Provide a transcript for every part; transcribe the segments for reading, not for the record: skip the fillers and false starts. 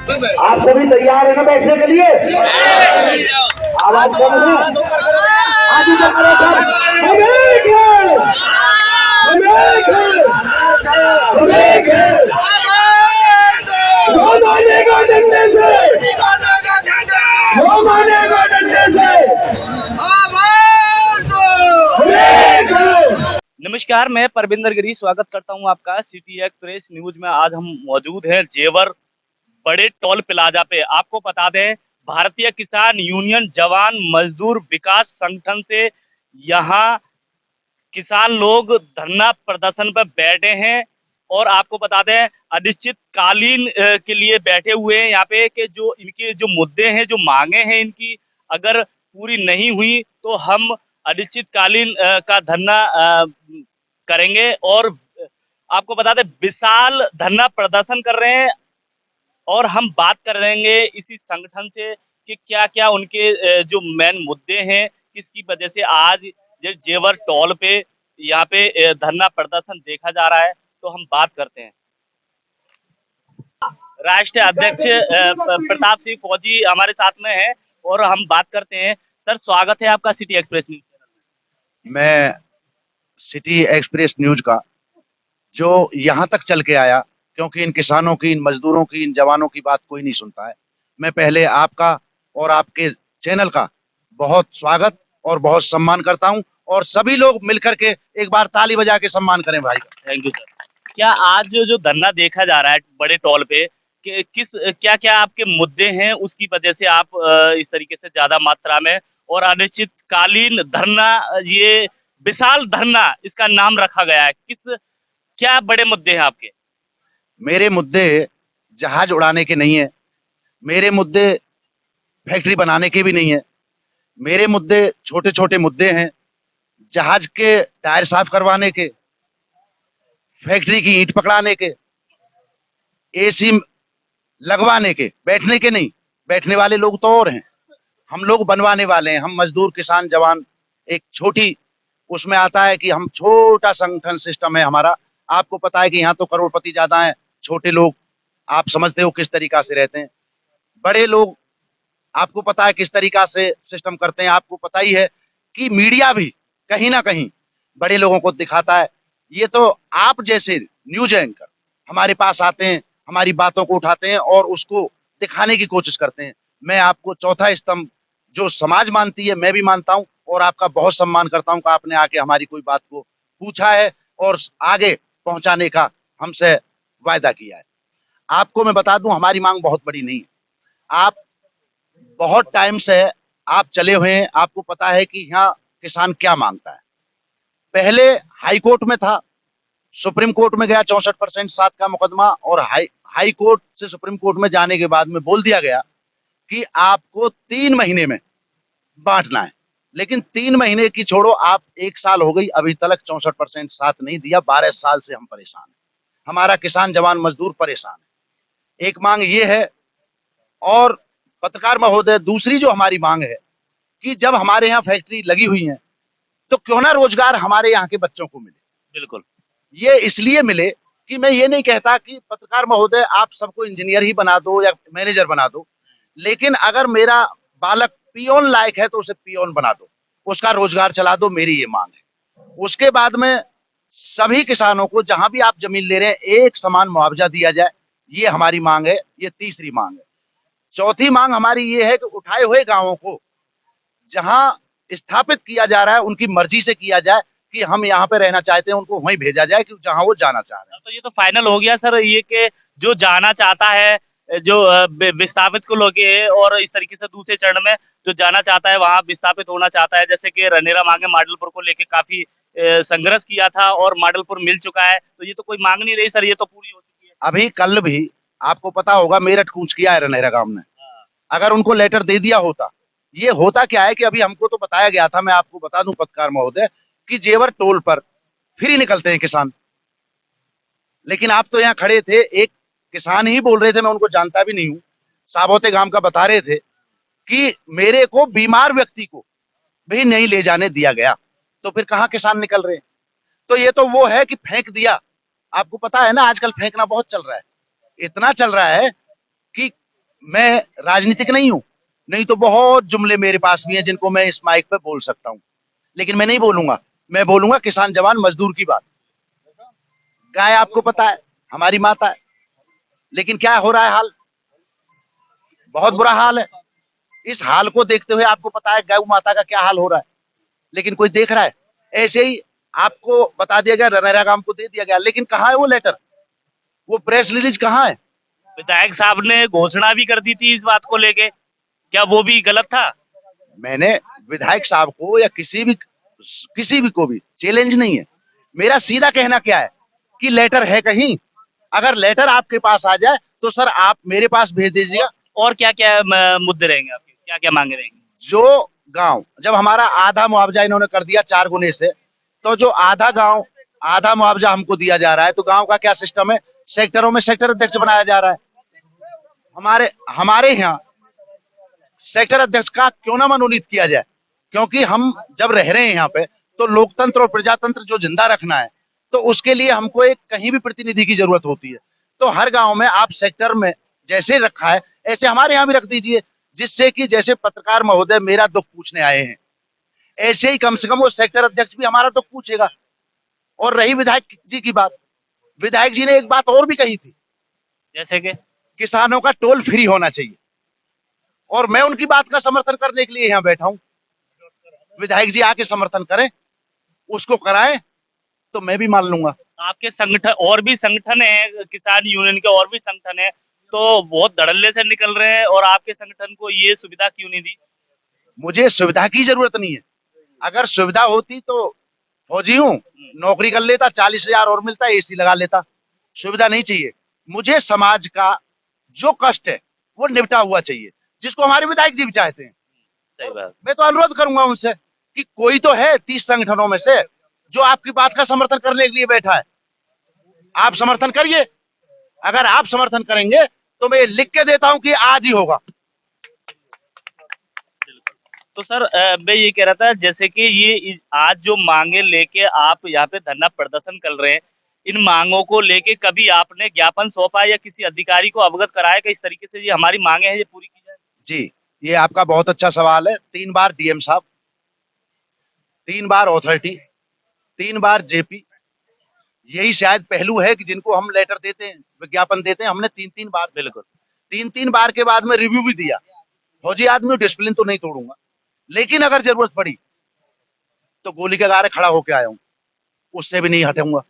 आप सभी तैयार है ना बैठने के लिए? आवाज कम है, आगे तो करो सब। हम एक हैं, हम एक हैं, हम एक हैं। वो मानेगा डंडे से, वो मानेगा डंडे से। नमस्कार, मैं परविंदर गिरी स्वागत करता हूं आपका सिटी एक्सप्रेस न्यूज में। आज हम मौजूद हैं जेवर बड़े टोल प्लाजा पे। आपको बता दें, भारतीय किसान यूनियन जवान मजदूर विकास संगठन से यहाँ किसान लोग धरना प्रदर्शन पर बैठे हैं और आपको बता दें अनिश्चितकालीन के लिए बैठे हुए हैं यहाँ पे कि जो इनके जो मुद्दे हैं, जो मांगे हैं इनकी अगर पूरी नहीं हुई तो हम अनिश्चितकालीन का धरना करेंगे। और आपको बता दें विशाल धरना प्रदर्शन कर रहे हैं और हम बात कर रहेंगे इसी संगठन से कि क्या क्या उनके जो मेन मुद्दे हैं, किसकी वजह से आज जेवर टोल पे यहाँ पे धरना प्रदर्शन देखा जा रहा है। तो हम बात करते हैं। राष्ट्रीय अध्यक्ष प्रताप सिंह फौजी हमारे साथ में है और हम बात करते हैं। सर, स्वागत है आपका सिटी एक्सप्रेस न्यूज चैनल में। मैं सिटी एक्सप्रेस न्यूज का जो यहाँ तक चल के आया, क्योंकि इन किसानों की, इन मजदूरों की, इन जवानों की बात कोई नहीं सुनता है। मैं पहले आपका और आपके चैनल का बहुत स्वागत और बहुत सम्मान करता हूं और सभी लोग मिलकर के एक बार ताली बजा के सम्मान करें भाई। Thank you sir. क्या आज जो धरना देखा जा रहा है बड़े टोल पे, क्या क्या आपके मुद्दे हैं, उसकी वजह से आप इस तरीके से ज्यादा मात्रा में और अनिश्चितकालीन धरना, ये विशाल धरना इसका नाम रखा गया है, क्या बड़े मुद्दे हैं आपके? मेरे मुद्दे जहाज उड़ाने के नहीं है, मेरे मुद्दे फैक्ट्री बनाने के भी नहीं है। मेरे मुद्दे छोटे छोटे मुद्दे हैं, जहाज के टायर साफ करवाने के, फैक्ट्री की ईंट पकड़ाने के, एसी लगवाने के, बैठने के नहीं। बैठने वाले लोग तो और हैं, हम लोग बनवाने वाले हैं। हम मजदूर किसान जवान एक छोटी उसमें आता है कि हम छोटा संगठन सिस्टम है हमारा। आपको पता है कि यहाँ तो करोड़पति ज्यादा हैं, छोटे लोग आप समझते हो किस तरीका से रहते हैं। बड़े लोग आपको पता है किस तरीका से सिस्टम करते हैं। आपको पता ही है कि मीडिया भी कहीं ना कहीं बड़े लोगों को दिखाता है। ये तो आप जैसे न्यूज एंकर हमारे पास आते हैं, हमारी बातों को उठाते हैं और उसको दिखाने की कोशिश करते हैं। मैं आपको चौथा स्तंभ जो समाज मानती है मैं भी मानता हूं और आपका बहुत सम्मान करता हूं कि आपने आके हमारी कोई बात को पूछा है और आगे पहुंचाने का हमसे वायदा किया है। आपको मैं बता दूं, हमारी मांग बहुत बड़ी नहीं है। आप बहुत टाइम से आप चले हुए हैं, आपको पता है कि यहाँ किसान क्या मांगता है। पहले हाई कोर्ट में था, सुप्रीम कोर्ट में गया 64% साथ का मुकदमा और हाई कोर्ट से सुप्रीम कोर्ट में जाने के बाद में बोल दिया गया कि आपको 3 महीने में बांटना है। लेकिन 3 महीने की छोड़ो, आप 1 साल हो गई अभी तक 64% साथ नहीं दिया। 12 साल से हम परेशान हैं, हमारा किसान जवान मजदूर परेशान है। एक मांग ये है। और पत्रकार महोदय, दूसरी जो हमारी मांग है कि जब हमारे यहाँ फैक्ट्री लगी हुई है तो क्यों ना रोजगार हमारे यहाँ के बच्चों को मिले। बिल्कुल, ये इसलिए मिले कि मैं ये नहीं कहता कि पत्रकार महोदय आप सबको इंजीनियर ही बना दो या मैनेजर बना दो, लेकिन अगर मेरा बालक पियोन लायक है तो उसे पियोन बना दो, उसका रोजगार चला दो। मेरी ये मांग है। उसके बाद में सभी किसानों को जहां भी आप जमीन ले रहे हैं एक समान मुआवजा दिया जाए, ये हमारी मांग है। ये तीसरी मांग है। चौथी मांग हमारी ये है कि उठाए हुए गांवों को जहां स्थापित किया जा रहा है उनकी मर्जी से किया जाए कि हम यहाँ पे रहना चाहते हैं, उनको वहीं भेजा जाए कि जहां वो जाना चाह रहे हैं। तो ये तो फाइनल हो गया सर, ये कि जो जाना चाहता है, जो विस्थापित को लोगे और इस तरीके से दूसरे चरण में जो जाना चाहता है वहां विस्थापित होना चाहता है, जैसे कि रनेरा मांगे मॉडलपुर को लेके काफी संघर्ष किया था और मॉडलपुर मिल चुका है, तो ये तो कोई मांग नहीं रही सर, ये तो पूरी हो चुकी है। अभी कल भी आपको पता होगा मेरठ कूच किया है रनेरा गांव ने। अगर उनको लेटर दे दिया होता, ये होता क्या है कि अभी हमको तो बताया गया था, मैं आपको बता दूं पत्रकार महोदय, कि जेवर टोल पर फ्री निकलते हैं किसान। लेकिन आप तो यहाँ खड़े थे, एक किसान ही बोल रहे थे, मैं उनको जानता भी नहीं हूँ, साबोते गांव का, बता रहे थे कि मेरे को बीमार व्यक्ति को भी नहीं ले जाने दिया गया। तो फिर कहाँ किसान निकल रहे हैं? तो ये तो वो है कि फेंक दिया। आपको पता है ना आजकल फेंकना बहुत चल रहा है, इतना चल रहा है कि मैं राजनीतिक नहीं हूं, नहीं तो बहुत जुमले मेरे पास भी हैं जिनको मैं इस माइक पे बोल सकता हूं, लेकिन मैं नहीं बोलूंगा। मैं बोलूंगा किसान जवान मजदूर की बात। गाय आपको पता है हमारी माता है, लेकिन क्या हो रहा है हाल, बहुत बुरा हाल है। इस हाल को देखते हुए आपको पता है गौ माता का क्या हाल हो रहा है, लेकिन कोई देख रहा है? ऐसे ही आपको बता दिया गया, रनेरा काम को दे दिया गया, लेकिन कहाँ है वो लेटर, वो प्रेस रिलीज कहाँ है? विधायक साहब ने घोषणा भी कर दी थी इस बात को लेके, क्या वो भी गलत था? मैंने विधायक साहब को या किसी भी को भी चैलेंज नहीं है। मेरा सीधा कहना क्या है कि लेटर है कहीं, अगर लेटर आपके पास आ जाए तो सर आप मेरे पास भेज दीजिएगा। और क्या क्या मुद्दे रहेंगे आपके, क्या क्या मांगे रहेंगी? जो गांव, जब हमारा आधा मुआवजा इन्होंने कर दिया 4 गुने से, तो जो आधा गांव आधा मुआवजा हमको दिया जा रहा है, तो गांव का क्या सिस्टम है? सेक्टरों में सेक्टर अध्यक्ष बनाया जा रहा है। हमारे हमारे यहाँ सेक्टर अध्यक्ष का क्यों ना मनोनीत किया जाए, क्योंकि हम जब रह रहे हैं यहाँ पे तो लोकतंत्र और प्रजातंत्र जो जिंदा रखना है, तो उसके लिए हमको एक कहीं भी प्रतिनिधि की जरूरत होती है। तो हर गांव में आप सेक्टर में जैसे रखा है ऐसे हमारे यहाँ भी रख दीजिए, जिससे कि जैसे पत्रकार महोदय मेरा दुख पूछने आए हैं, ऐसे ही कम से कम वो सेक्टर अध्यक्ष भी हमारा दुख पूछेगा। और रही विधायक जी की बात, विधायक जी ने एक बात और भी कही थी, जैसे कि किसानों का टोल फ्री होना चाहिए, और मैं उनकी बात का समर्थन करने के लिए यहाँ बैठा हूँ। विधायक जी आके समर्थन करें, उसको कराएं, तो मैं भी मान लूंगा। आपके संगठन और भी संगठन है, किसान यूनियन के और भी संगठन है, तो बहुत धड़ल्ले से निकल रहे हैं, और आपके संगठन को ये सुविधा क्यों नहीं दी? मुझे सुविधा की जरूरत नहीं है। अगर सुविधा होती तो फौजी हूँ, नौकरी कर लेता, 40,000 और मिलता, एसी लगा लेता। सुविधा नहीं चाहिए मुझे। समाज का जो कष्ट है वो निपटा हुआ चाहिए, जिसको हमारे विधायक जी भी चाहते हैं। सही बात। मैं तो अनुरोध करूंगा उनसे कि कोई तो है 30 संगठनों में से जो आपकी बात का समर्थन करने के लिए बैठा है, आप समर्थन करिए। अगर आप समर्थन करेंगे तो मैं लिख के देता हूं कि आज ही होगा। तो सर मैं ये कह रहा था, जैसे कि ये आज जो मांगे लेके आप यहाँ पे धरना प्रदर्शन कर रहे हैं, इन मांगों को लेके कभी आपने ज्ञापन सौंपा या किसी अधिकारी को अवगत कराया कि इस तरीके से ये हमारी मांगे हैं, ये पूरी की जाए? जी, ये आपका बहुत अच्छा सवाल है। 3 बार डीएम साहब, 3 बार अथॉरिटी, 3 बार जेपी, यही शायद पहलू है कि जिनको हम लेटर देते हैं, विज्ञापन देते हैं, हमने 3-3 बार, बिल्कुल 3-3 बार के बाद में रिव्यू भी दिया। फौजी आदमी डिसिप्लिन तो नहीं तोड़ूंगा, लेकिन अगर जरूरत पड़ी तो गोली के गारे खड़ा होके आया हूं, उससे भी नहीं हटूंगा।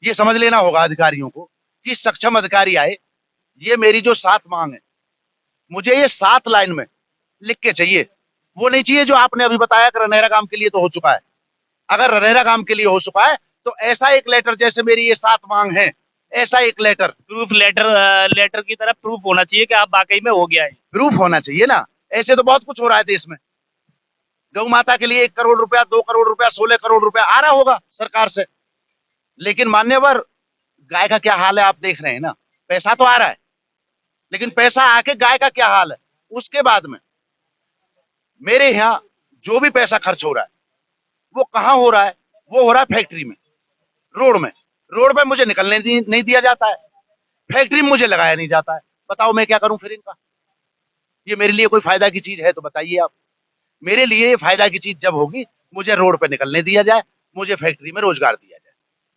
ये समझ लेना होगा अधिकारियों को कि सक्षम अधिकारी आए। ये मेरी जो 7 मांग है, मुझे ये 7 लाइन में लिख के चाहिए। वो नहीं चाहिए जो आपने अभी बताया कि रनेरा काम के लिए तो हो चुका है। अगर रनेरा काम के लिए हो चुका है तो ऐसा एक लेटर, जैसे मेरी ये 7 मांग है, ऐसा एक लेटर, प्रूफ लेटर, लेटर की तरह प्रूफ होना चाहिए कि आप वाकई में हो गया है। प्रूफ होना चाहिए ना। ऐसे तो बहुत कुछ हो रहा है देश में। गौ माता के लिए 1 करोड़ रुपया, 2 करोड़ रुपया, 16 करोड़ रुपया आ रहा होगा सरकार से, लेकिन मान्यवर गाय का क्या हाल है आप देख रहे हैं ना। पैसा तो आ रहा है, लेकिन पैसा आके गाय का क्या हाल है। उसके बाद में मेरे यहाँ जो भी पैसा खर्च हो रहा है वो कहाँ हो रहा है? वो हो रहा है फैक्ट्री में, रोड में। रोड पे मुझे निकलने नहीं दिया जाता है, फैक्ट्री में मुझे लगाया नहीं जाता है। बताओ मैं क्या करूं फिर इनका? ये मेरे लिए कोई फायदा की चीज है तो बताइए आप। मेरे लिए ये फायदा की चीज जब होगी, मुझे रोड पे निकलने दिया जाए, मुझे फैक्ट्री में रोजगार दिया जाए।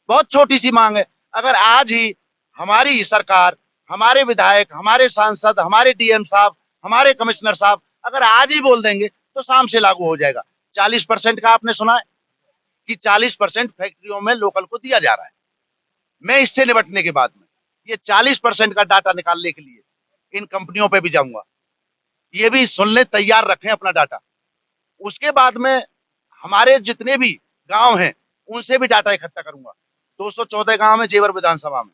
बहुत छोटी सी मांग है। अगर आज ही हमारी सरकार, हमारे विधायक, हमारे सांसद, हमारे डीएम साहब, हमारे कमिश्नर साहब अगर आज ही बोल देंगे तो शाम से लागू हो जाएगा। 40% का आपने सुना है कि 40% फैक्ट्रियों में लोकल को दिया जा रहा है। मैं इससे निपटने के बाद में ये 40% का डाटा निकालने के लिए इन कंपनियों पे भी जाऊंगा। ये भी सुनने तैयार रखें अपना डाटा। उसके बाद में हमारे जितने भी गांव हैं उनसे भी डाटा इकट्ठा करूंगा। 214 गांव है जेवर विधानसभा में,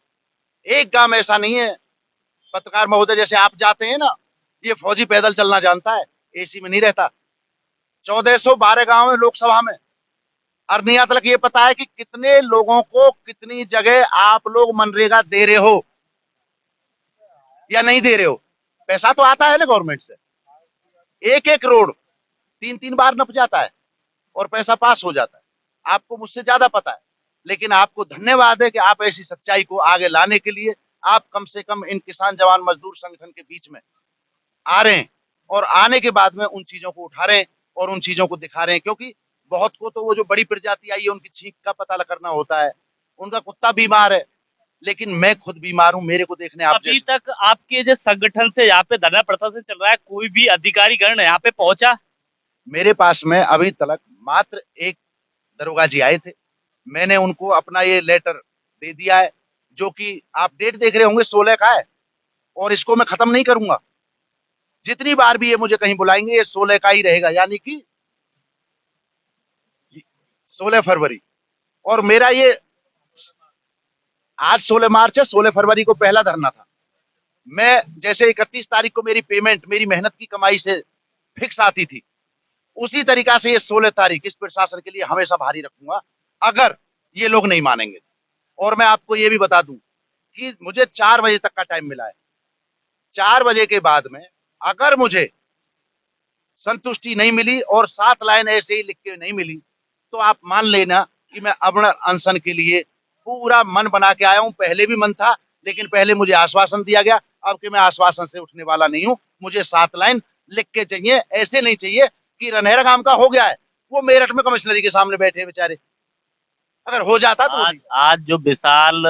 एक गांव ऐसा नहीं है पत्रकार महोदय जैसे आप जाते हैं ना, ये फौजी पैदल चलना जानता है, एसी में नहीं रहता। 1412 गांव है लोकसभा में। अर्निया तक ये पता है कि कितने लोगों को कितनी जगह आप लोग मनरेगा दे रहे हो या नहीं दे रहे हो। पैसा तो आता है ना गवर्नमेंट से। एक एक रोड 3-3 बार नप जाता है और पैसा पास हो जाता है। आपको मुझसे ज्यादा पता है, लेकिन आपको धन्यवाद है कि आप ऐसी सच्चाई को आगे लाने के लिए आप कम से कम इन किसान जवान मजदूर संगठन के बीच में आ रहे हैं और आने के बाद में उन चीजों को उठा रहे हैं और उन चीजों को दिखा रहे हैं, क्योंकि बहुत को तो वो जो बड़ी प्रजाति आई है उनकी छींक का पता करना होता है, उनका कुत्ता बीमार है, लेकिन मैं खुद बीमार हूं, मेरे को देखने आप अभी तक आपके जो संगठन से यहाँ पे धरना प्रदर्शन चल रहा है, कोई भी अधिकारी गण यहाँ पे पहुंचा? मेरे पास में अभी तक मात्र एक दरोगा जी आए थे, मैंने उनको अपना ये लेटर दे दिया है, जो कि आप डेट देख रहे होंगे 16 का है, और इसको मैं खत्म नहीं करूंगा। जितनी बार भी ये मुझे कहीं बुलाएंगे ये 16 का ही रहेगा, यानी कि 16 फरवरी। और मेरा ये आज 16 मार्च है, 16 फरवरी को पहला धरना था। मैं जैसे 31 तारीख को मेरी पेमेंट मेरी मेहनत की कमाई से फिक्स आती थी, उसी तरीका से ये 16 तारीख इस प्रशासन के लिए हमेशा भारी रखूंगा अगर ये लोग नहीं मानेंगे। और मैं आपको ये भी बता दूं कि मुझे 4 बजे तक का टाइम मिला है। 4 बजे के बाद में अगर मुझे संतुष्टि नहीं मिली और 7 लाइन ऐसे ही लिख के नहीं मिली, तो आप मान लेना कि मैं अमरण अनशन के लिए पूरा मन बना के आया हूं। पहले भी मन था, लेकिन पहले मुझे आश्वासन दिया गया, अब कि मैं आश्वासन से उठने वाला नहीं हूं। मुझे 7 लाइन लिख के चाहिए, ऐसे नहीं चाहिए कि रनहेरा काम का हो गया है, वो मेरठ में कमिश्नरी के सामने बैठे बेचारे, अगर हो जाता तो आज जो विशाल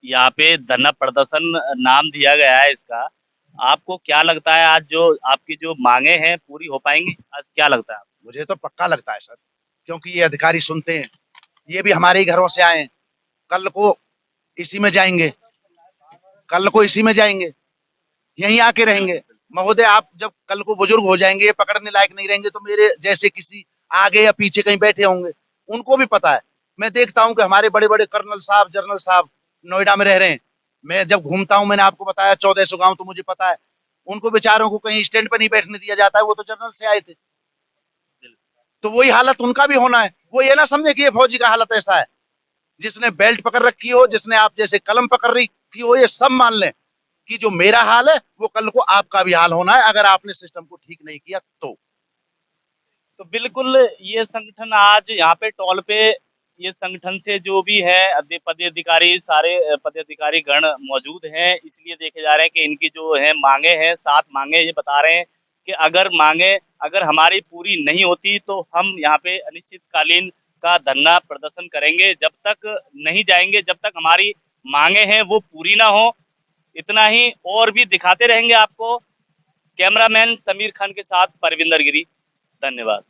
यहाँ पे धरना प्रदर्शन नाम दिया गया है इसका, आपको क्या लगता है आज जो आपकी जो मांगे हैं पूरी हो पाएंगी? आज क्या लगता है? मुझे तो पक्का लगता है सर, क्योंकि ये अधिकारी सुनते हैं, ये भी हमारे ही घरों से आए हैं, कल को इसी में जाएंगे, कल को इसी में जाएंगे, यहीं आके रहेंगे। महोदय, आप जब कल को बुजुर्ग हो जाएंगे, ये पकड़ने लायक नहीं रहेंगे, तो मेरे जैसे किसी आगे या पीछे कहीं बैठे होंगे, उनको भी पता है। मैं देखता हूँ कि हमारे बड़े बड़े कर्नल साहब, जनरल साहब नोएडा में रह रहे हैं। मैं जब घूमता हूँ, मैंने आपको बताया 1400 गांव, तो मुझे पता है उनको बेचारों को कहीं स्टैंड पर नहीं बैठने दिया जाता है, वो तो जनरल से आए थे। तो वही हालत उनका भी होना है। वो ये ना समझे कि ये फौजी का हालत ऐसा है, जिसने बेल्ट पकड़ रखी हो, जिसने आप जैसे कलम पकड़ रखी हो, ये सब मान लें कि जो मेरा हाल है वो कल को आपका भी हाल होना है, अगर आपने सिस्टम को ठीक नहीं किया तो। तो बिल्कुल ये संगठन आज यहाँ पे टॉल पे, ये संगठन से जो भी है पदाधिकारी, सारे पदाधिकारी गण मौजूद हैं, इसलिए देखे जा रहे हैं कि इनकी जो है मांगे हैं, 7 मांगे, ये बता रहे हैं कि अगर हमारी पूरी नहीं होती तो हम यहाँ पे अनिश्चितकालीन का धरना प्रदर्शन करेंगे, जब तक नहीं जाएंगे, जब तक हमारी मांगे हैं वो पूरी ना हो। इतना ही, और भी दिखाते रहेंगे आपको। कैमरामैन समीर खान के साथ परविंदर गिरी, धन्यवाद।